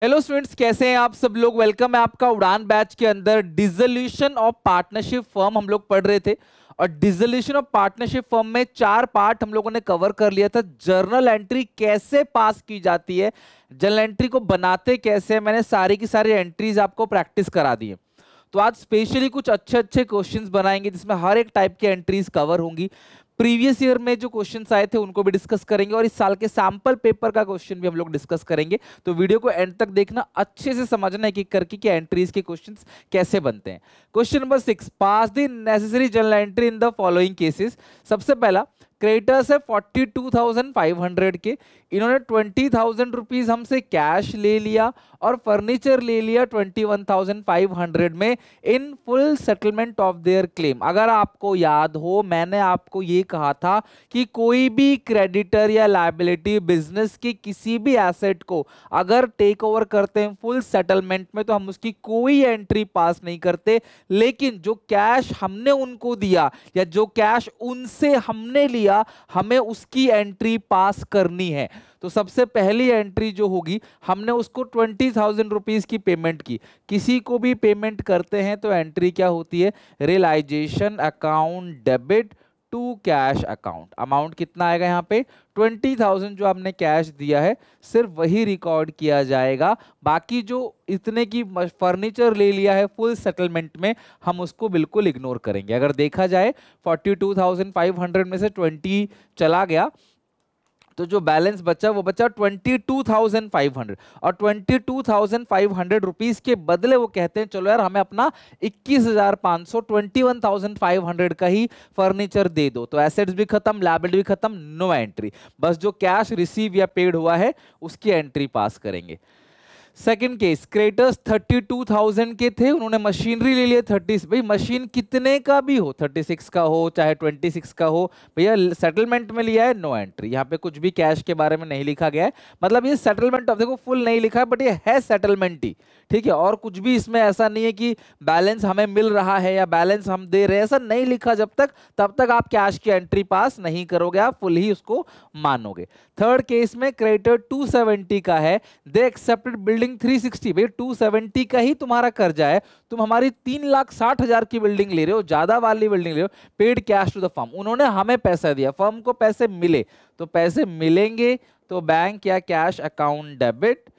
Hello students, कैसे हैं आप सब लोग। वेलकम है आपका उड़ान बैच के अंदर। डिसोल्यूशन ऑफ पार्टनरशिप फर्म हम लोग पढ़ रहे थे और डिसोल्यूशन ऑफ पार्टनरशिप फर्म में 4 पार्ट हम लोगों ने कवर कर लिया था। जर्नल एंट्री कैसे पास की जाती है, जर्नल एंट्री को बनाते कैसे हैं, मैंने सारी की सारी एंट्रीज आपको प्रैक्टिस करा दी है। तो आज स्पेशली कुछ अच्छे अच्छे क्वेश्चंस बनाएंगे जिसमें हर एक टाइप की एंट्रीज कवर होंगी। प्रीवियस ईयर में जो क्वेश्चंस आए थे उनको भी डिस्कस करेंगे और इस साल के सैंपल पेपर का क्वेश्चन भी हम लोग डिस्कस करेंगे। तो वीडियो को एंड तक देखना, अच्छे से समझना एक एक करके कि एंट्रीज के क्वेश्चंस कैसे बनते हैं। Question number 6, pass the necessary journal entry in the following cases. सबसे पहला, क्रेडिटर्स है 42,500 के, इन्होंने 20,000 रुपीज हमसे कैश ले लिया और फर्नीचर ले लिया 21,500 में इन full settlement of their claim. अगर आपको याद हो, मैंने आपको ये कहा था कि कोई भी क्रेडिटर या लायबिलिटी बिजनेस की किसी भी एसेट को अगर टेक ओवर करते हैं फुल सेटलमेंट में तो हम उसकी कोई एंट्री पास नहीं करते, लेकिन जो कैश हमने उनको दिया या जो कैश उनसे हमने लिया हमें उसकी एंट्री पास करनी है। तो सबसे पहली एंट्री जो होगी, हमने उसको 20,000 रुपीज की पेमेंट की। किसी को भी पेमेंट करते हैं तो एंट्री क्या होती है, realisation account debit to cash account. Amount कितना आएगा यहाँ पे, 20,000 जो आपने कैश दिया है सिर्फ वही रिकॉर्ड किया जाएगा। बाकी जो इतने की फर्नीचर ले लिया है फुल सेटलमेंट में हम उसको बिल्कुल इग्नोर करेंगे। अगर देखा जाए 42,500 में से 20 चला गया तो जो बैलेंस बचा वो बचा 22,500 और 22,500 रुपीज के बदले वो कहते हैं चलो यार हमें अपना 21,500 21,500 का ही फर्नीचर दे दो। तो एसेट्स भी खत्म, लायबिलिटी भी खत्म, नो एंट्री। बस जो कैश रिसीव या पेड हुआ है उसकी एंट्री पास करेंगे। सेकंड केस, क्रेडिटर्स 32,000 के थे, उन्होंने मशीनरी ले लिया 30। भाई मशीन कितने का भी हो, 36 का हो चाहे 26 का हो, भैया सेटलमेंट में लिया है, नो एंट्री। यहाँ पे कुछ भी कैश के बारे में नहीं लिखा गया है, मतलब ये सेटलमेंट, अब देखो फुल नहीं लिखा है बट ये है सेटलमेंट ही, ठीक है। और कुछ भी इसमें ऐसा नहीं है कि बैलेंस हमें मिल रहा है या बैलेंस हम दे रहे हैं, ऐसा नहीं लिखा जब तक, तब तक आप कैश की एंट्री पास नहीं करोगे, आप फुल ही उसको मानोगे। थर्ड केस में क्रेडिटर 270 का है, दे एक्सेप्टेड बिल्डिंग 360। भाई 270 का ही तुम्हारा कर्जा है, तुम हमारी 3,60,000 की बिल्डिंग ले रहे हो, ज्यादा वाली बिल्डिंग ले रहे हो, paid cash to the firm. उन्होंने हमें पैसा दिया, फर्म को पैसे मिले, तो पैसे मिलेंगे तो बैंक या कैश अकाउंट डेबिट,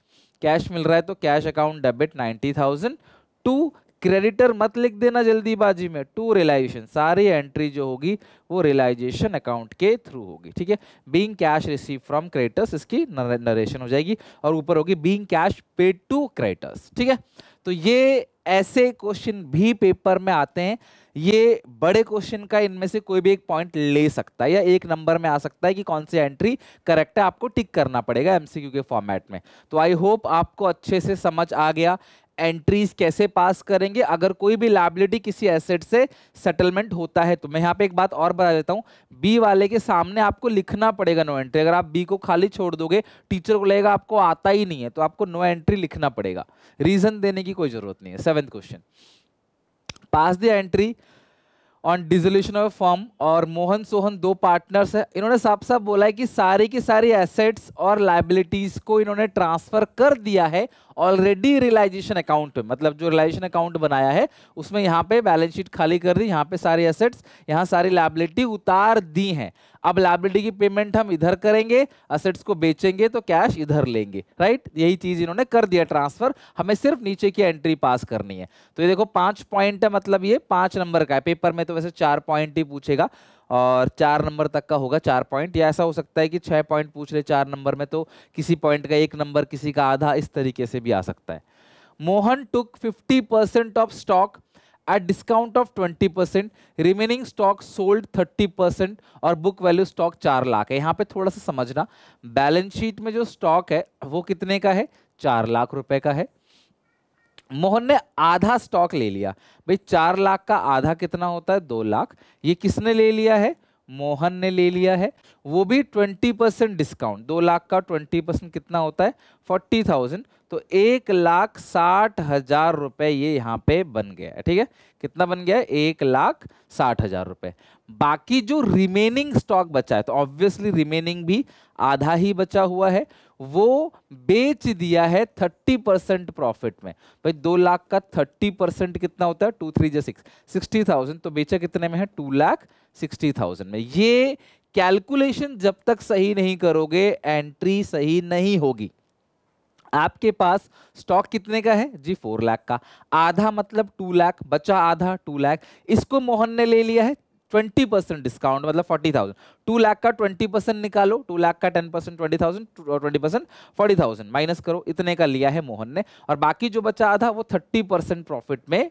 कैश मिल रहा है तो cash account debit 90,000 to creditor, मत लिख देना जल्दीबाजी में, टू रियलाइजेशन। सारी एंट्री जो होगी वो रियलाइजेशन अकाउंट के थ्रू होगी, ठीक है। Being cash receive from creditors, इसकी नरेशन हो जाएगी और ऊपर होगी being cash paid to creditors, ठीक है। तो ये ऐसे क्वेश्चन भी पेपर में आते हैं। ये बड़े क्वेश्चन का इनमें से कोई भी एक पॉइंट ले सकता है या एक नंबर में आ सकता है कि कौन सी एंट्री करेक्ट है, आपको टिक करना पड़ेगा एमसीक्यू के फॉर्मेट में। तो आई होप आपको अच्छे से समझ आ गया एंट्रीज कैसे पास करेंगे अगर कोई भी लायबिलिटी किसी एसेट से सेटलमेंट होता है। तो मैं यहाँ पे एक बात और बता देता हूँ, बी वाले के सामने आपको लिखना पड़ेगा नो एंट्री। अगर आप बी को खाली छोड़ दोगे, टीचर को लगेगा आपको आता ही नहीं है, तो आपको नो एंट्री लिखना पड़ेगा, रीजन देने की कोई जरूरत नहीं है। 7th question, pass the entry on dissolution of firm. और मोहन सोहन दो पार्टनर्स है, इन्होंने साफ साफ बोला है कि सारी की सारी एसेट्स और लायबिलिटीज को इन्होंने ट्रांसफर कर दिया है ऑलरेडी रियलाइजेशन अकाउंट पे। मतलब जो रियलाइजेशन अकाउंट बनाया है उसमें यहाँ पे बैलेंस शीट खाली कर दी, यहाँ पे सारी एसेट्स, यहाँ सारी लायबिलिटी उतार दी हैं। अब लायबिलिटी की पेमेंट हम इधर करेंगे, एसेट्स को बेचेंगे तो कैश इधर लेंगे, राइट। यही चीज इन्होंने कर दिया ट्रांसफर, हमें सिर्फ नीचे की एंट्री पास करनी है। तो ये देखो 5 पॉइंट है, मतलब ये 5 नंबर का है। पेपर में तो वैसे 4 पॉइंट ही पूछेगा और 4 नंबर तक का होगा 4 पॉइंट, या ऐसा हो सकता है कि 6 पॉइंट पूछ ले 4 नंबर में, तो किसी पॉइंट का 1 नंबर, किसी का आधा, इस तरीके से भी आ सकता है। मोहन टुक 50% of stock at discount of 20%, remaining stock sold 30% और बुक वैल्यू स्टॉक 4 लाख है। यहाँ पे थोड़ा सा समझना, बैलेंस शीट में जो स्टॉक है वो कितने का है, 4 लाख रुपए का है। मोहन ने आधा स्टॉक ले लिया। भाई 4 लाख का आधा कितना होता है, 2 लाख। ये किसने ले लिया है, मोहन ने ले लिया है, वो भी 20% डिस्काउंट। 2 लाख का 20% कितना होता है, 40,000। तो 1,60,000 रुपए ये यहाँ पे बन गया है। ठीक है, कितना बन गया है? 1,60,000 रुपए। बाकी जो रिमेनिंग स्टॉक बचा है, तो ऑब्वियसली रिमेनिंग भी आधा ही बचा हुआ है, वो बेच दिया है 30% प्रॉफिट में। भाई 2 लाख का 30% कितना होता है? 2 3 6 60,000। तो बेचा कितने में है? 2,60,000 में। ये कैलकुलेशन जब तक सही नहीं करोगे एंट्री सही नहीं होगी। आपके पास स्टॉक कितने का है जी? 4 लाख का। आधा मतलब 2 लाख, बचा आधा 2 लाख। इसको मोहन ने ले लिया है 20% डिस्काउंट, मतलब 40,000। 2 लाख का 20% निकालो, 2 लाख का 10% 20,000, 20% 40,000 माइनस करो, इतने का लिया है मोहन ने। और बाकी जो बचा आधा वो 30% प्रॉफिट में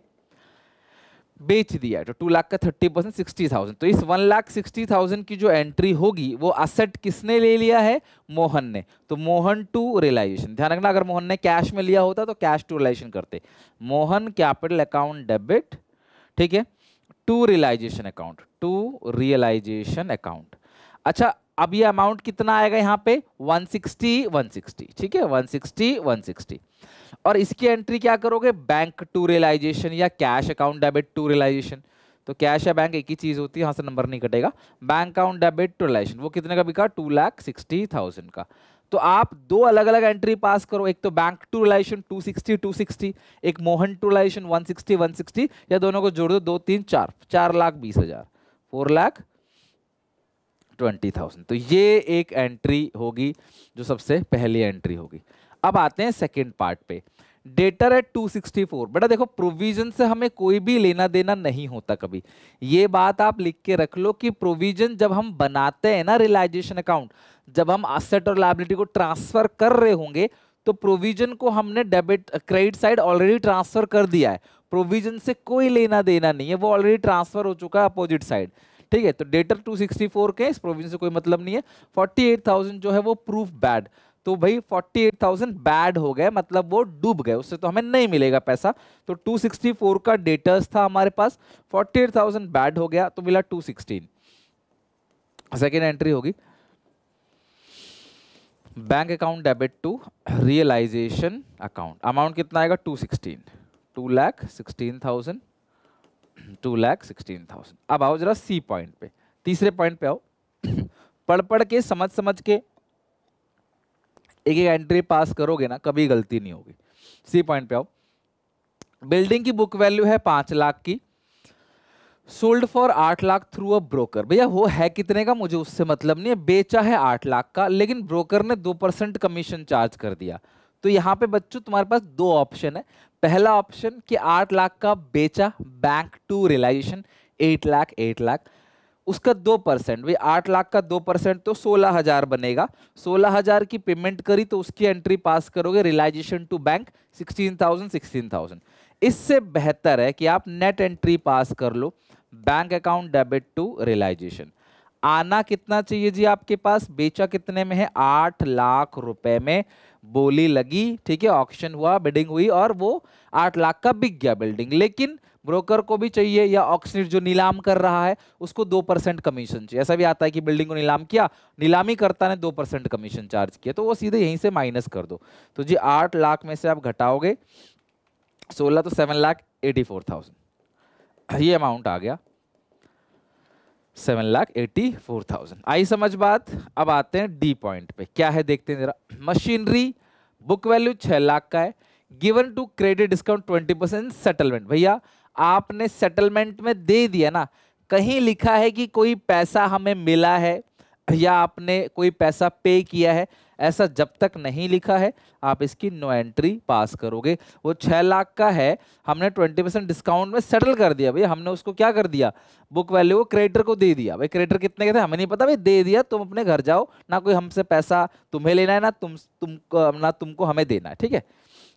बेच दिया है। तो 2 लाख का 30% 60,000। तो इस 1,60,000 की जो एंट्री होगी वो असेट किसने ले लिया है? मोहन ने। तो मोहन टू रियलाइजेशन। ध्यान रखना, अगर मोहन ने कैश में लिया होता तो कैश टू रियलाइजेशन करते। मोहन कैपिटल अकाउंट डेबिट, ठीक है, to realisation account, to realisation account. अच्छा, अब ये अमाउंट कितना आएगा यहाँ पे? 160, ठीक है, 160। और इसकी एंट्री क्या करोगे? बैंक टू रियलाइजेशन या cash account debit to realisation. तो कैश या बैंक एक ही चीज होती है, यहां से नंबर नहीं कटेगा। Bank account debit to realisation, वो कितने का बिका? 2,60,000 का। तो आप दो अलग अलग एंट्री पास करो, एक तो बैंक टू रियलाइजेशन 260, एक मोहन टू रियलाइजेशन 160, या दोनों को जोड़ दो, 2 3 4, 4,20,000, 4,20,000। तो ये एक एंट्री होगी जो सबसे पहली एंट्री होगी। अब आते हैं सेकंड पार्ट पे, डेटर एट 264। बेटा देखो, प्रोविजन से हमें कोई भी लेना देना नहीं होता कभी। ये बात आप लिख के रख लो कि प्रोविजन जब हम बनाते हैं ना रियलाइजेशन अकाउंट, जब हम असेट और लायबिलिटी को ट्रांसफर कर रहे होंगे, तो प्रोविजन को हमने debit credit side already transfer कर दिया है। प्रोविजन से कोई लेना देना नहीं है, वो ऑलरेडी ट्रांसफर हो चुका है अपोजिट साइड। ठीक है, तो डेटर 264 के, इस प्रोविजन से कोई मतलब नहीं है। 48,000 जो है वो प्रूफ बैड। तो भाई 48,000 बैड हो गए, मतलब वो डूब गए, उससे तो हमें नहीं मिलेगा पैसा। तो 264 का डेटर्स था हमारे पास, 48,000 बैड हो गया, तो मिला 216। सेकेंड एंट्री होगी bank account debit to realisation account. Amount कितना आएगा? 216, 2,16,000, 2,16,000। अब आओ जरा सी पॉइंट पे, तीसरे पॉइंट पे आओ। पढ़ पढ़ के समझ समझ के एक एक एंट्री पास करोगे ना, कभी गलती नहीं होगी। सी पॉइंट पे आओ। बिल्डिंग की बुक वैल्यू है 5 लाख की, sold for 8 lakh through a broker. भैया वो है कितने का मुझे उससे मतलब नहीं है, बेचा है 8 लाख का, लेकिन ब्रोकर ने 2% कमीशन चार्ज कर दिया। तो यहाँ पे बच्चों तुम्हारे पास दो ऑप्शन है। पहला ऑप्शन कि 8 लाख का बेचा, bank to realisation 8 lakh, 8 lakh, उसका 2%, भाई 8 लाख का 2% तो 16,000 बनेगा। 16,000 की पेमेंट करी तो उसकी एंट्री पास करोगे रियलाइजेशन टू बैंक 16,000, 16,000। इससे बेहतर है कि आप नेट एंट्री पास कर लो, bank account debit to realisation. आना कितना चाहिए जी आपके पास? बेचा कितने में है? 8 लाख रुपए में, बोली लगी, ठीक है, ऑक्शन हुआ, बिडिंग हुई और वो 8 लाख का बिक गया बिल्डिंग। लेकिन ब्रोकर को भी चाहिए, या ऑक्शनर जो नीलाम कर रहा है उसको 2% कमीशन चाहिए। ऐसा भी आता है कि बिल्डिंग को नीलाम किया, नीलामी करता ने 2% कमीशन चार्ज किया, तो वो सीधे यहीं से माइनस कर दो। तो जी 8 लाख में से आप घटाओगे 16, तो 7,84,000 ये अमाउंट आ गया, 7,84,000। आई समझ बात? अब आते हैं डी पॉइंट पे, क्या है देखते हैं जरा। मशीनरी बुक वैल्यू 6 लाख का है, given to credit discount 20% settlement. भैया आपने सेटलमेंट में दे दिया ना, कहीं लिखा है कि कोई पैसा हमें मिला है या आपने कोई पैसा पे किया है, ऐसा जब तक नहीं लिखा है आप इसकी नो एंट्री पास करोगे। वो 6 लाख का है, हमने 20% डिस्काउंट में सेटल कर दिया, भैया हमने उसको क्या कर दिया, बुक वैल्यू को क्रेडिटर को दे दिया। भाई क्रेडिटर कितने के थे हमें नहीं पता, भाई दे दिया, तुम अपने घर जाओ, ना कोई हमसे पैसा तुम्हें लेना है, ना तुमको हमें देना है, ठीक है।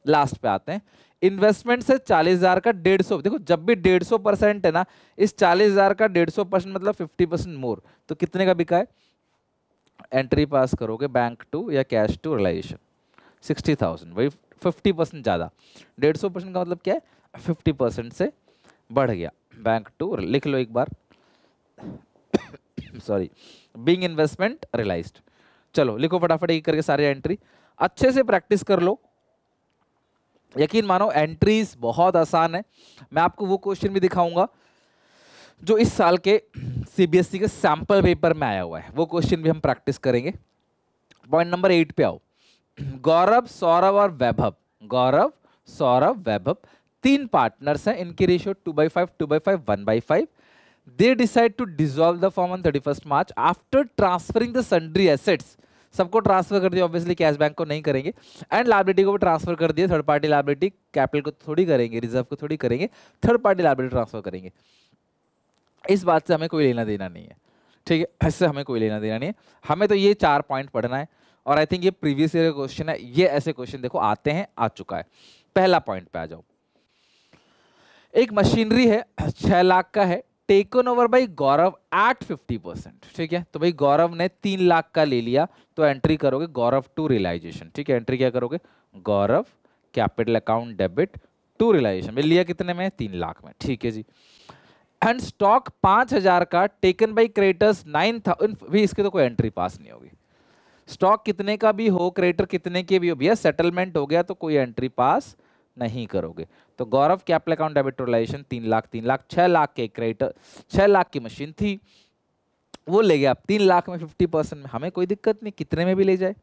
लास्ट पे आते हैं, इन्वेस्टमेंट से 40,000 का 150, देखो जब भी 150% है ना, इस 40,000 का 150% मतलब 50% मोर, तो कितने का बिका है? एंट्री पास करोगे बैंक टू या कैश टू रियलाइजेशन 60,000, वही 50% ज़्यादा। 150% का मतलब क्या है? 50% से बढ़ गया। बैंक टू लिख लो एक बार, सॉरी, बीइंग इन्वेस्टमेंट रियलाइज्ड। चलो लिखो फटाफट एक करके सारे एंट्री, अच्छे से प्रैक्टिस कर लो, यकीन मानो एंट्रीज बहुत आसान है। मैं आपको वो क्वेश्चन भी दिखाऊंगा जो इस साल के सीबीएसई के सैंपल पेपर में आया हुआ है, वो क्वेश्चन भी हम प्रैक्टिस करेंगे। पॉइंट नंबर 8 पे आओ। गौरव, सौरभ और वैभव, गौरव, सौरभ, वैभव, तीन पार्टनर्स हैं, इनकी ratio 2/5, 2/5, 1/5। They decide to dissolve the form on 31 March after transferring the sundry assets. सबको ट्रांसफर कर दिया, ऑब्वियसली कैश बैंक को नहीं करेंगे, एंड लायबिलिटी को भी ट्रांसफर कर दिया। थर्ड पार्टी लायबिलिटी कैपिटल को थोड़ी करेंगे, रिजर्व को थोड़ी करेंगे, थर्ड पार्टी लायबिलिटी ट्रांसफर करेंगे। इस बात से हमें कोई लेना देना नहीं है, ठीक है, इससे हमें कोई लेना देना नहीं है। हमें तो ये 4 पॉइंट पढ़ना है, और आई थिंक ये प्रीवियस ईयर का क्वेश्चन है। ये ऐसे क्वेश्चन देखो आते हैं, आ चुका है। पहला पॉइंट पे आ जाओ। एक मशीनरी है, 6 लाख का है, taken over by Gaurav at 50%, ठीक है। तो भाई गौरव ने 3 लाख का ले लिया, तो एंट्री करोगे गौरव टू रियलाइजेशन, ठीक है। एंट्री क्या करोगे, Gaurav capital account debit to realisation में लिया, कितने में, 3 लाख में, ठीक है जी। एंड स्टॉक 5000 का टेकन बाई क्रेडिटर्स 9000, भी इसके तो कोई एंट्री पास नहीं होगी। स्टॉक कितने का भी हो, क्रेडिटर कितने के भी हो, भैया सेटलमेंट हो गया तो कोई एंट्री पास नहीं करोगे। तो Gaurav capital account debit to realisation 3 lakh, 3 lakh, 6 lakh के क्रेडिटर, 6 लाख की मशीन थी, वो ले गया। 3 लाख में 50% में हमें कोई दिक्कत नहीं, कितने में भी ले जाए।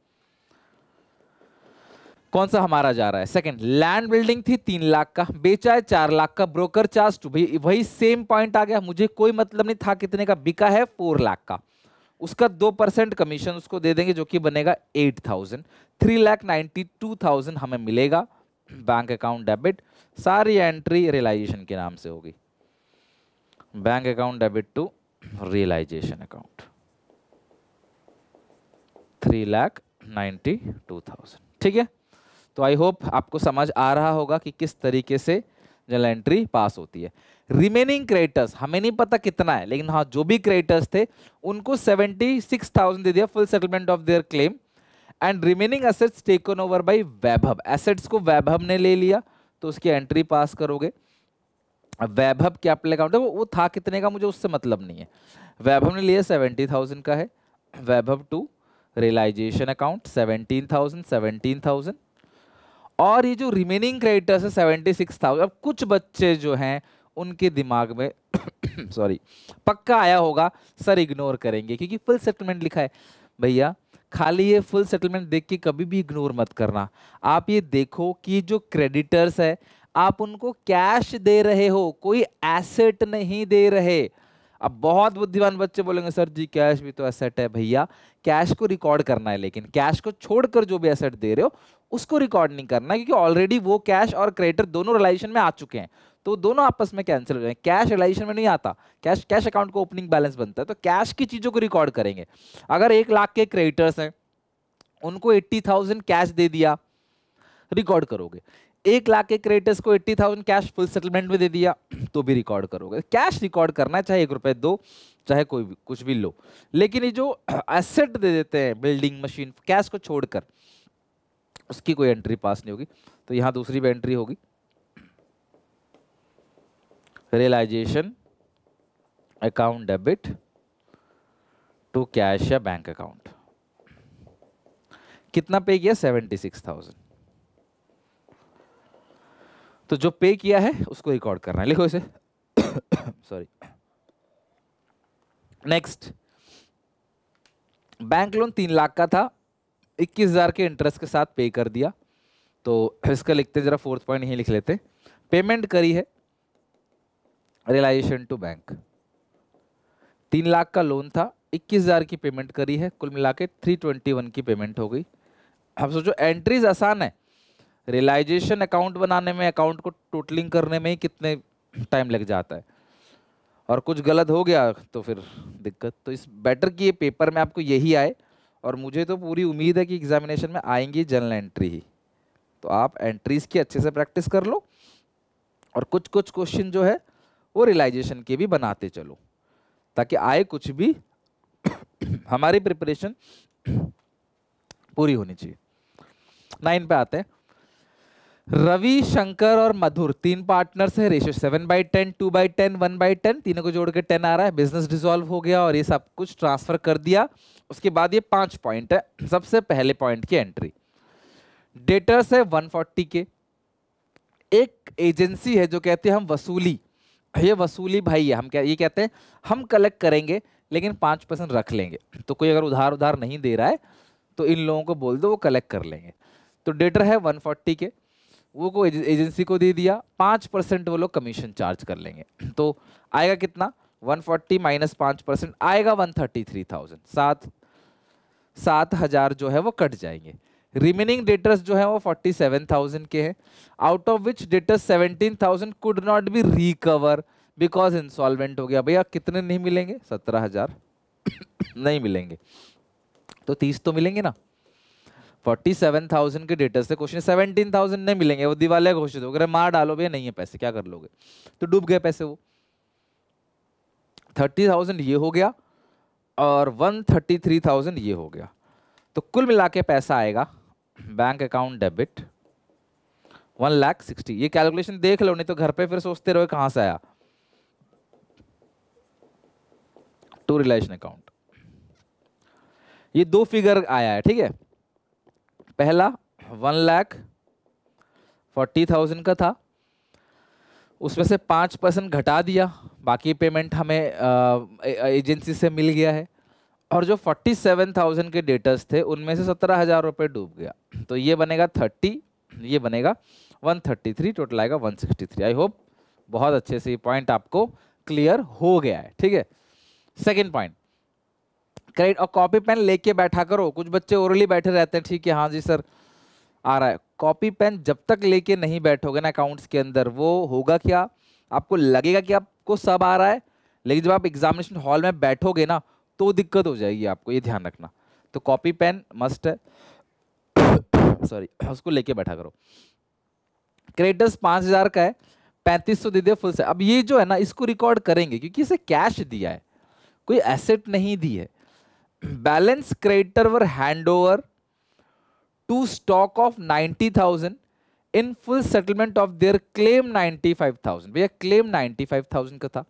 कौन सा हमारा जा रहा है, सेकंड। लैंड बिल्डिंग थी 3 लाख का, बेचा है 4 लाख का, ब्रोकर चार्ज टू, भाई वही सेम पॉइंट आ गया, मुझे कोई मतलब नहीं था कितने का, बिका है 4 लाख का, उसका 2% कमीशन उसको दे देंगे जो कि बनेगा 8000। 3,92,000 हमें मिलेगा, बैंक अकाउंट डेबिट। सारी एंट्री रियलाइजेशन के नाम से होगी, bank account debit to realisation account, 3,92,000, ठीक है। तो आई होप आपको समझ आ रहा होगा कि किस तरीके से जनरल एंट्री पास होती है। रिमेनिंग क्रेडिटर्स हमें नहीं पता कितना है, लेकिन हाँ जो भी क्रेडिटर्स थे उनको 76,000 दे दिया, full settlement of their claim. And remaining assets taken over by Vaibhav, assets को वैभव ने ले लिया, तो उसकी एंट्री पास करोगे। वैभव कैपिटल अकाउंट है, वो था कितने का मुझे उससे मतलब नहीं है, वैभव ने लिया 70,000 का है, वैभव टू रियलाइजेशन अकाउंट 17,000। और ये जो रिमेनिंग क्रेडिटर्स है 76,000। अब कुछ बच्चे जो हैं उनके दिमाग में सॉरी पक्का आया होगा, सर इग्नोर करेंगे क्योंकि फुल सेटलमेंट लिखा है। भैया खाली ये फुल सेटलमेंट देख के कभी भी इग्नोर मत करना। आप ये देखो कि जो क्रेडिटर्स है आप उनको कैश दे रहे हो, कोई एसेट नहीं दे रहे। अब बहुत बुद्धिमान बच्चे बोलेंगे सर जी कैश भी तो एसेट है। भैया कैश को रिकॉर्ड करना है, लेकिन कैश को छोड़कर जो भी एसेट दे रहे हो उसको रिकॉर्ड नहीं करना, क्योंकि ऑलरेडी वो कैश और क्रेडिटर दोनों रियलाइजेशन में आ चुके हैं, तो दोनों आपस में कैंसिल हो जाएंगे। कैश रियलाइजेशन में नहीं आता, कैश अकाउंट को ओपनिंग बैलेंस बनता है, तो कैश की चीजों को रिकॉर्ड करेंगे। अगर 1 लाख के क्रेडिटर्स हैं, उनको 80,000 कैश दे दिया, रिकॉर्ड करोगे। 1 लाख के क्रेडिटर्स को 80,000 कैश फुल सेटलमेंट में दे दिया, तो भी रिकॉर्ड करोगे। कैश रिकॉर्ड करना है, चाहे 1 रुपए दो, चाहे कोई भी कुछ भी लो। लेकिन ये जो एसेट दे देते हैं, बिल्डिंग, मशीन, कैश को छोड़कर, उसकी कोई एंट्री पास नहीं होगी। तो यहां दूसरी भी एंट्री होगी, realisation account debit to cash या बैंक अकाउंट। कितना पे किया, 76,000। तो जो पे किया है उसको रिकॉर्ड करना है, लिखो इसे sorry. Next, bank loan 3 lakh का था, 21,000 के इंटरेस्ट के साथ पे कर दिया, तो इसका लिखते जरा, 4th पॉइंट यही लिख लेते। पेमेंट करी है रियलाइजेशन टू बैंक, 3 लाख का लोन था, 21,000 की पेमेंट करी है, कुल मिला के 321 की पेमेंट हो गई। अब सोचो एंट्रीज आसान है, रियलाइजेशन अकाउंट बनाने में, अकाउंट को टोटलिंग करने में ही कितने टाइम लग जाता है, और कुछ गलत हो गया तो फिर दिक्कत। तो इस बेटर कि ये पेपर में आपको यही आए, और मुझे तो पूरी उम्मीद है कि एग्जामिनेशन में आएंगी जनरल एंट्री ही। तो आप एंट्रीज की अच्छे से प्रैक्टिस कर लो, और कुछ कुछ क्वेश्चन जो है वो रियलाइजेशन के भी बनाते चलो, ताकि आए कुछ भी हमारी प्रिपरेशन पूरी होनी चाहिए। 9 पे आते हैं। रवि, शंकर और मधुर 3 पार्टनर्स है, रेशियो 7/10, 2/10, 1/10, तीनों को जोड़ के 10 आ रहा है। बिजनेस डिसॉल्व हो गया और ये सब कुछ ट्रांसफर कर दिया। उसके बाद ये 5 पॉइंट है। सबसे पहले पॉइंट की एंट्री, डेटर्स है 140 के, एक एजेंसी है जो कहती है हम वसूली, ये वसूली भाई है, हम क्या ये कहते हैं हम कलेक्ट करेंगे लेकिन 5% रख लेंगे। तो कोई अगर उधार उधार नहीं दे रहा है तो इन लोगों को बोल दो वो कलेक्ट कर लेंगे। तो डेटर है 140 के, वो को एजेंसी को दे दिया, 5% वो लोग कमीशन चार्ज कर लेंगे। तो आएगा कितना, 140 माइनस 5% आएगा 133,000, 7,000 जो है वो कट जाएंगे। रिमेनिंग डेटर्स जो है वो 47,000 के हैं, out of which debtors 17,000 could not be recover because insolvent हो गया। भैया कितने नहीं मिलेंगे, 17,000 नहीं मिलेंगे, तो 30 तो मिलेंगे ना। 47,000 के डेटर्स से क्वेश्चन 17,000 नहीं मिलेंगे, वो दिवालिया घोषित हो गए, मार डालो भैया नहीं है पैसे, क्या कर लोगे, तो डूब गए पैसे वो। 30,000 ये हो गया और 133,000 ये हो गया, तो कुल मिला के पैसा आएगा बैंक अकाउंट डेबिट 1,60,000। ये कैलकुलेशन देख लो, नहीं तो घर पे फिर सोचते रहो कहां से आया। टू रिलेशन अकाउंट, ये दो फिगर आया है, ठीक है। पहला 1,40,000 का था, उसमें से 5% घटा दिया, बाकी पेमेंट हमें एजेंसी से मिल गया है। और जो 47,000 के डेटर्स थे उनमें से 17,000 रुपये डूब गया, तो ये बनेगा 30, ये बनेगा 133, टोटल आएगा 163। आई होप बहुत अच्छे से ये पॉइंट आपको क्लियर हो गया है, ठीक है। सेकेंड पॉइंट, क्रेडिट और कॉपी पेन लेके बैठा करो। कुछ बच्चे ओरली बैठे रहते हैं, ठीक है हाँ जी सर आ रहा है। कॉपी पेन जब तक लेके नहीं बैठोगे ना अकाउंट्स के अंदर, वो होगा क्या, आपको लगेगा कि आपको सब आ रहा है, लेकिन जब आप एग्जामिनेशन हॉल में बैठोगे ना तो दिक्कत हो जाएगी आपको, ये ध्यान रखना। तो कॉपी पेन मस्ट है, सॉरी, उसको लेके बैठा करो। क्रेडिटर्स 5,000 का है, 3,500 दे दिया फुल से। अब ये जो है ना इसको रिकॉर्ड करेंगे क्योंकि इसे कैश दिया है, कोई एसेट नहीं दी है। Balance creditor were hand over to stock of 90,000 in full settlement of their claim 95,000। भैया क्लेम 95,000 का था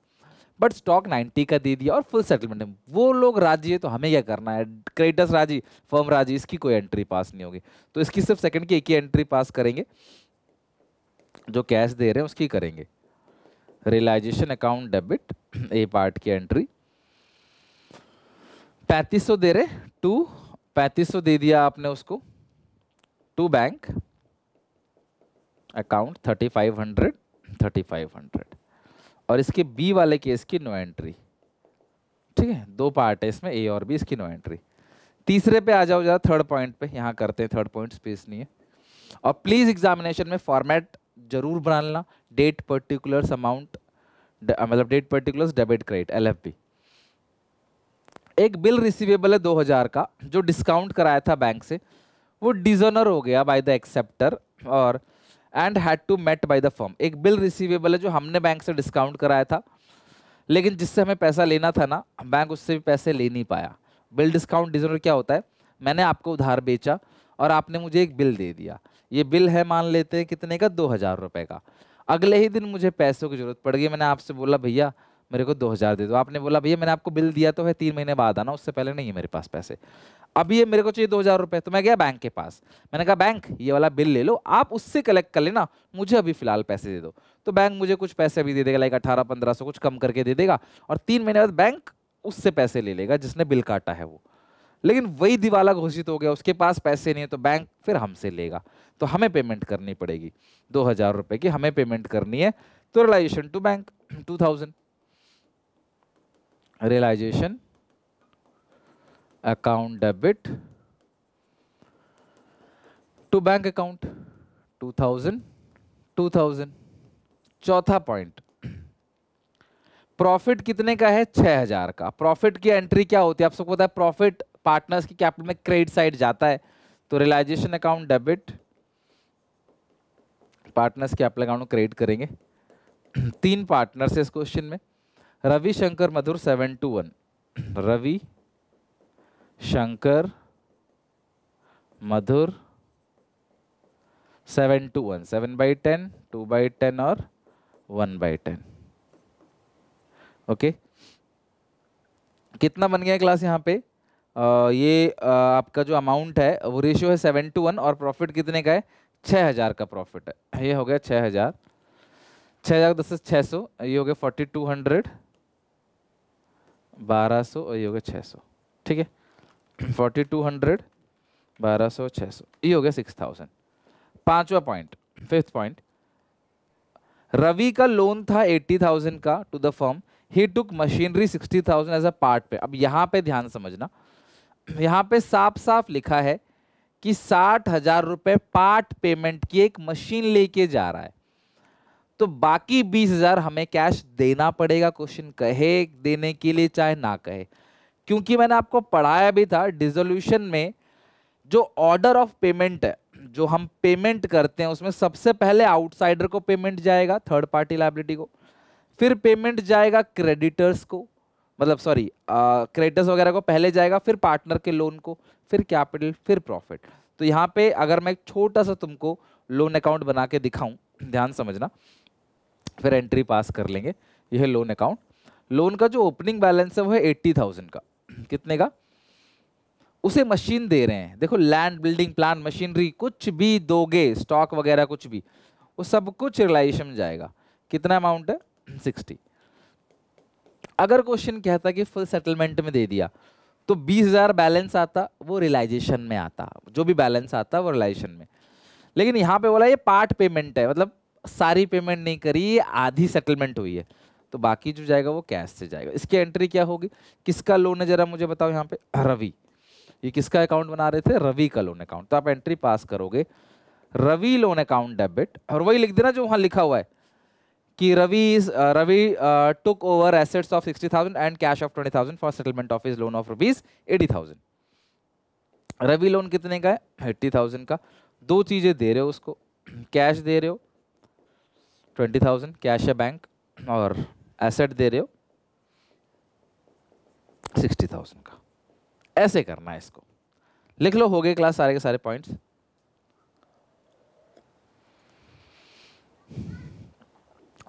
बट स्टॉक 90 का दे दिया और फुल सेटलमेंट है। वो लोग राजी है तो हमें क्या करना है, क्रेडिटर्स राजी, फर्म राजी, इसकी कोई एंट्री पास नहीं होगी। तो इसकी सिर्फ सेकंड की एक ही एंट्री पास करेंगे, जो कैश दे रहे हैं उसकी करेंगे। रियलाइजेशन अकाउंट डेबिट ए पार्ट की एंट्री 3,500 दे रहे, टू 3,500 दे दिया आपने उसको, टू बैंक अकाउंट 3,500 और इसके बी वाले केस की नो एंट्री, ठीक है। दो पार्ट है इसमें, ए और बी, इसकी नो एंट्री। तीसरे पे आ जाओ जरा, थर्ड पॉइंट पे, यहाँ करते हैं, थर्ड पॉइंट स्पेस नहीं है। और प्लीज एग्जामिनेशन में फॉर्मेट जरूर बना लेना, डेट पर्टिकुलर्स अमाउंट, मतलब date particulars debit credit LFB। एक बिल रिसीवेबल है 2,000 का जो डिस्काउंट कराया था बैंक से, वो डिसऑनर हो गया बाय द एक्सेप्टर और and had to met by the firm. एक बिल रिसीवेबल है जो हमने बैंक से डिस्काउंट कराया था, लेकिन जिससे हमें पैसा लेना था ना, बैंक उससे भी पैसे ले नहीं पाया। बिल डिस्काउंट डिसऑनर क्या होता है, मैंने आपको उधार बेचा और आपने मुझे एक बिल दे दिया, ये बिल है मान लेते हैं कितने का, 2,000 रुपये का। अगले ही दिन मुझे पैसों की जरूरत पड़ गई, मैंने आपसे बोला भैया मेरे को 2,000 दे दो, आपने बोला भैया मैंने आपको बिल दिया तो है 3 महीने बाद आना, उससे पहले नहीं है मेरे पास पैसे, अब ये मेरे को चाहिए 2,000 रुपये। तो मैं गया बैंक के पास, मैंने कहा बैंक ये वाला बिल ले लो, आप उससे कलेक्ट कर लेना, मुझे अभी फिलहाल पैसे दे दो। तो बैंक मुझे कुछ पैसे अभी दे देगा, लाइक 1800-1500 कुछ कम करके दे देगा, और 3 महीने बाद बैंक उससे पैसे ले लेगा जिसने बिल काटा है वो। लेकिन वही दिवाला घोषित हो गया, उसके पास पैसे नहीं है, तो बैंक फिर हमसे लेगा, तो हमें पेमेंट करनी पड़ेगी 2,000 रुपये की, हमें पेमेंट करनी है। तो realisation to bank 2,000, realisation account debit to bank account 2,000। चौथा पॉइंट, प्रॉफिट कितने का है, 6,000 का। प्रॉफिट की एंट्री क्या होती है आप सबको पता है, प्रॉफिट पार्टनर्स की कैपिटल में क्रेडिट साइड जाता है, तो realisation account debit partners capital account में क्रेडिट करेंगे। 3 पार्टनर्स है इस क्वेश्चन में, रवि शंकर मधुर 7-1, रवि शंकर मधुर 7-1, 7/10, 2/10 और 1/10। ओके, कितना बन गया क्लास यहाँ पे, ये आपका जो अमाउंट है वो रेशियो है 7-1 और प्रॉफिट कितने का है, 6,000 का प्रॉफिट है, ये हो गया 6,000, 6,000 10 से 600, ये हो गया 4,200, 1200 और ये हो गया 600, ठीक है। 4,200, 1200, 600, ये हो गया 6,000। पांचवा पॉइंट, फिफ्थ पॉइंट, रवि का लोन था 80,000 का to the firm, he took machinery 60,000 as a part pay. अब यहाँ पे ध्यान समझना, यहाँ पे साफ साफ लिखा है कि 60,000 रुपए पार्ट पेमेंट की एक मशीन लेके जा रहा है, तो बाकी 20,000 हमें कैश देना पड़ेगा, क्वेश्चन कहे देने के लिए चाहे ना कहे। क्योंकि मैंने आपको पढ़ाया भी था डिसोल्यूशन में जो ऑर्डर ऑफ पेमेंट है, जो हम पेमेंट करते हैं उसमें सबसे पहले आउटसाइडर को पेमेंट जाएगा, थर्ड पार्टी लायबिलिटी को, फिर पेमेंट जाएगा क्रेडिटर्स को, मतलब सॉरी क्रेडिटर्स वगैरह को पहले जाएगा, फिर पार्टनर के लोन को, फिर कैपिटल, फिर प्रॉफिट। तो यहाँ पे अगर मैं एक छोटा सा तुमको लोन अकाउंट बना के दिखाऊं, ध्यान समझना, फिर एंट्री पास कर लेंगे। यह लोन अकाउंट, लोन का जो ओपनिंग बैलेंस है वो है 80,000 का। कितने का? उसे मशीन दे रहे हैं, देखो लैंड, बिल्डिंग, प्लान, मशीनरी, कुछ भी दोगे, स्टॉक वगैरह कुछ भी, वो सब कुछ रिलाइजेशन में जाएगा। कितना अमाउंट है? 60। अगर क्वेश्चन कहता कि फुल सेटलमेंट में दे दिया तो 20,000 बैलेंस आता, वो रियलाइजेशन में आता, जो भी बैलेंस आता वो रियलाइजेशन में। लेकिन यहाँ पे बोला ये पार्ट पेमेंट है, मतलब सारी पेमेंट नहीं करी, ये आधी सेटलमेंट हुई है, तो बाकी जो जाएगा वो कैश से जाएगा। इसकी एंट्री क्या होगी? किसका लोन है जरा मुझे बताओ यहाँ पे? रवि। ये किसका अकाउंट बना रहे थे? रवि का लोन अकाउंट। तो आप एंट्री पास करोगे रवि लोन अकाउंट डेबिट, और वही लिख देना जो वहां लिखा हुआ है कि Ravi took over assets of 60,000 and cash of 20,000 for settlement of his loan of rupees 80,000। Ravi loan कितने का है? 80,000 का। दो चीजें दे रहे हो उसको, कैश दे रहे हो 20,000 कैश है बैंक, और एसेट दे रहे हो 60,000 का। ऐसे करना है इसको, लिख लो। हो गए क्लास सारे के सारे पॉइंट्स।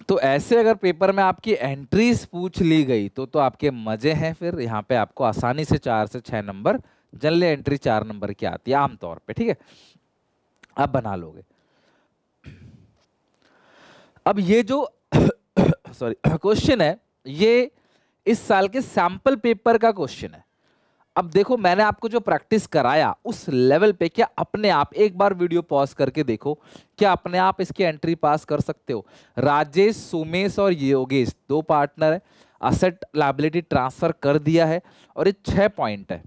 तो ऐसे अगर पेपर में आपकी एंट्रीज पूछ ली गई तो आपके मजे हैं। फिर यहाँ पे आपको आसानी से 4 से 6 नंबर, जनरल एंट्री 4 नंबर की आती है आमतौर पे, ठीक है, आप बना लोगे। अब ये जो सॉरी क्वेश्चन है, ये इस साल के सैंपल पेपर का क्वेश्चन है। अब देखो मैंने आपको जो प्रैक्टिस कराया उस लेवल पे क्या अपने आप, एक बार वीडियो पॉज करके देखो, क्या अपने आप इसकी एंट्री पास कर सकते हो? राजेश, सोमेश और योगेश 2 पार्टनर है, असेट लायबिलिटी ट्रांसफर कर दिया है, और ये 6 पॉइंट है,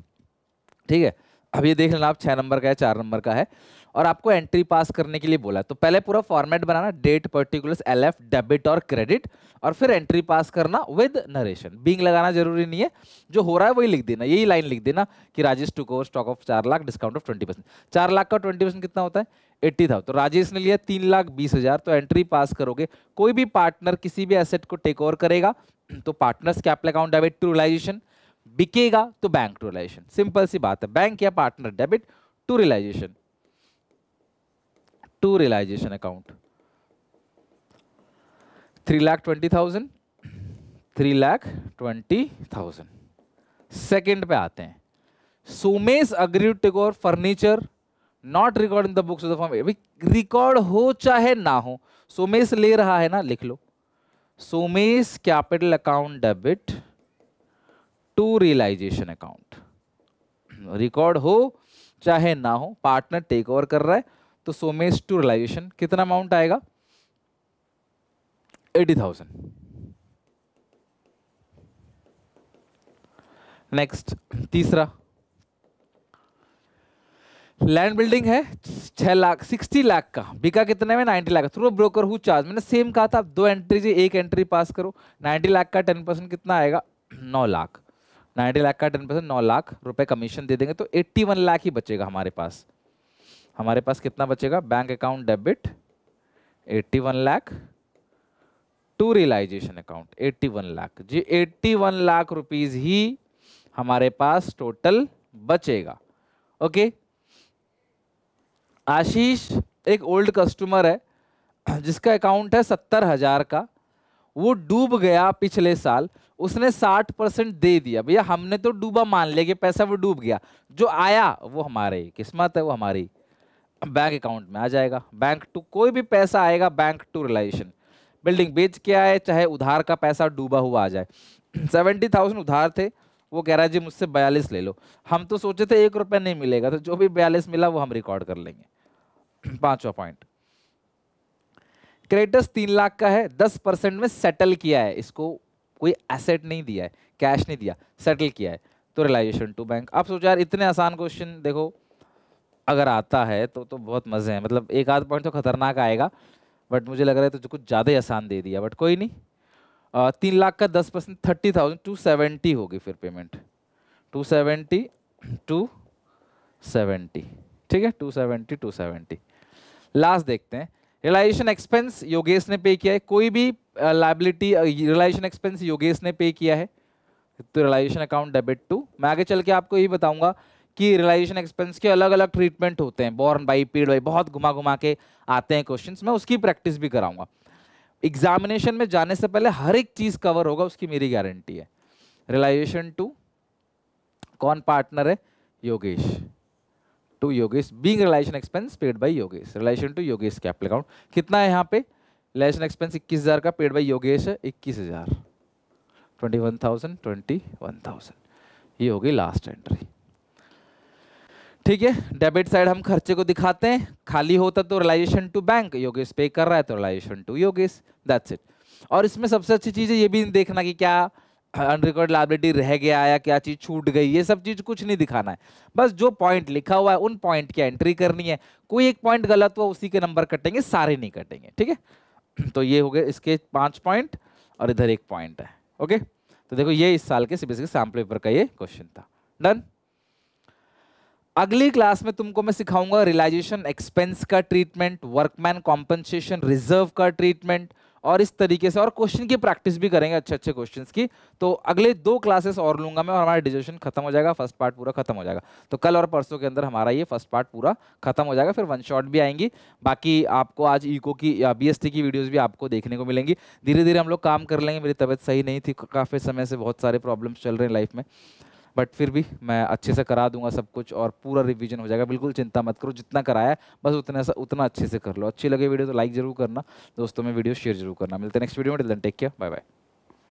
ठीक है। अब ये देख लेना आप, 6 नंबर का है, 4 नंबर का है, और आपको एंट्री पास करने के लिए बोला है। तो पहले पूरा फॉर्मेट बनाना, डेट, पर्टिकुलर्स, एलएफ, डेबिट और क्रेडिट, और फिर एंट्री पास करना विद नरेशन। बिंग लगाना जरूरी नहीं है, जो हो रहा है वही लिख देना, यही लाइन लिख देना कि Rajesh took over stock of 4 lakh, discount of 20%। 4 lakh का 20% कितना होता है? 80,000। तो राजेश ने लिया 3,20,000, तो एंट्री पास करोगे। कोई भी पार्टनर किसी भी एसेट को टेक ओवर करेगा तो partners capital account debit to realisation, बिकेगा तो बैंक टू रियलाइजेशन। सिंपल सी बात है, बैंक या partner debit to realisation, to realisation account. 3,20,000, 3,20,000। Second पे आते हैं, Somesh agree to take over furniture not record in the books of the firm. Record हो चाहे ना हो, सोमेश ले रहा है ना, लिख लो Somesh capital account debit to realisation account. Record हो चाहे ना हो, पार्टनर टेक ओवर कर रहा है, तो सोमेश टू रियलाइजेशन कितना अमाउंट आएगा? 80,000। नेक्स्ट, तीसरा, लैंड बिल्डिंग है 6 लाख, 60 लाख का, बिका कितने में? 90 lakh. Through broker who charge, मैंने सेम कहा था, 2 एंट्री, एक एंट्री पास करो। 90 लाख का 10% कितना आएगा? 9 लाख। 90 लाख का 10% 9 लाख रुपए कमीशन दे देंगे, तो 81 लाख ही बचेगा हमारे पास। हमारे पास कितना बचेगा? Bank account debit 81 lakh to realisation account 81 lakh जी। 81 लाख रुपीज ही हमारे पास टोटल बचेगा। ओके, आशीष एक ओल्ड कस्टमर है जिसका अकाउंट है 70,000 का, वो डूब गया पिछले साल, उसने 60% दे दिया। भैया हमने तो डूबा मान लिया कि पैसा वो डूब गया, जो आया वो हमारी किस्मत है, वो हमारी बैंक अकाउंट में आ जाएगा। बैंक टू कोई भी पैसा आएगा बैंक टू रिलाइजेशन। बिल्डिंग बेच के आए चाहे उधार का पैसा डूबा हुआ आ जाए 70,000 उधार थे, वो कह रहा है जी मुझसे 42 ले लो। हम तो सोचे थे 1 रुपया नहीं मिलेगा, तो जो भी 42 मिला वो हम रिकॉर्ड कर लेंगे। पांचवा पॉइंट, क्रेडिटर्स 3 लाख का है, 10% में सेटल किया है, इसको कोई एसेट नहीं दिया है, कैश नहीं दिया, सेटल किया है, तो रिलाइजेशन टू बैंक। आप सोचो यार इतने आसान क्वेश्चन देखो अगर आता है तो बहुत मजे हैं। मतलब एक आध पॉइंट तो खतरनाक आएगा, बट मुझे लग रहा है तो कुछ ज़्यादा ही आसान दे दिया, बट कोई नहीं। 3 लाख का 10% 30,000, 270 होगी फिर पेमेंट, 270 270, ठीक है, 270 लास्ट देखते हैं। रिलाइजेशन एक्सपेंस योगेश ने पे किया है, कोई भी लाइबिलिटी रिलाइजेशन एक्सपेंस योगेश ने पे किया है, तो रिलाइजेशन अकाउंट डेबिट टू। मैं आगे चल के आपको यही बताऊंगा कि रिलाइजेशन एक्सपेंस के अलग अलग ट्रीटमेंट होते हैं, बॉर्न बाई, पेड बाई, बहुत घुमा घुमा के आते हैं क्वेश्चंस, मैं उसकी प्रैक्टिस भी कराऊंगा। एग्जामिनेशन में जाने से पहले हर एक चीज कवर होगा, उसकी मेरी गारंटी है। रिलाइजेशन टू कौन पार्टनर है? Yogesh, to Yogesh, being realisation expense paid by Yogesh, realisation to Yogesh capital account. कितना है यहाँ पे? रिलाइजेशन एक्सपेंस 21,000 का, पेड बाय योगेश है 21,000, 21,000, ये होगी लास्ट एंट्री। ठीक है, डेबिट साइड हम खर्चे को दिखाते हैं, खाली होता तो रिलाइजेशन टू बैंक, योगेश पे कर रहा है तो realisation to Yogesh, that's it. और इसमें सबसे अच्छी चीज है ये भी नहीं देखना कि क्या अनरिकॉर्ड लायबिलिटी रह गया या क्या चीज छूट गई, ये सब चीज कुछ नहीं दिखाना है, बस जो पॉइंट लिखा हुआ है उन पॉइंट की एंट्री करनी है। कोई एक पॉइंट गलत हुआ उसी के नंबर कटेंगे, सारे नहीं कटेंगे, ठीक है। तो ये हो गए इसके 5 पॉइंट और इधर 1 पॉइंट है, ओके। तो देखो ये इस साल के सीबीएसई सैम्पल पेपर का ये क्वेश्चन था, डन। अगली क्लास में तुमको मैं सिखाऊंगा रिलाइजेशन एक्सपेंस का ट्रीटमेंट, वर्कमैन कॉम्पनसेशन रिजर्व का ट्रीटमेंट, और इस तरीके से, और क्वेश्चन की प्रैक्टिस भी करेंगे अच्छे अच्छे क्वेश्चंस की। तो अगले 2 क्लासेस और लूंगा मैं और हमारा डिस्कशन खत्म हो जाएगा, फर्स्ट पार्ट पूरा खत्म हो जाएगा। तो कल और परसों के अंदर हमारा ये फर्स्ट पार्ट पूरा खत्म हो जाएगा, फिर 1 शॉट भी आएंगी। बाकी आपको आज इको की या बीएसटी की वीडियोस भी आपको देखने को मिलेंगी। धीरे धीरे हम लोग काम कर लेंगे। मेरी तबीयत सही नहीं थी काफ़ी समय से, बहुत सारे प्रॉब्लम्स चल रहे हैं लाइफ में, बट फिर भी मैं अच्छे से करा दूंगा सब कुछ और पूरा रिवीजन हो जाएगा। बिल्कुल चिंता मत करो, जितना कराया है बस उतना अच्छे से कर लो। अच्छी लगे वीडियो तो लाइक जरूर करना, दोस्तों में वीडियो शेयर जरूर करना। मिलते हैं नेक्स्ट वीडियो में, till then take care, bye bye.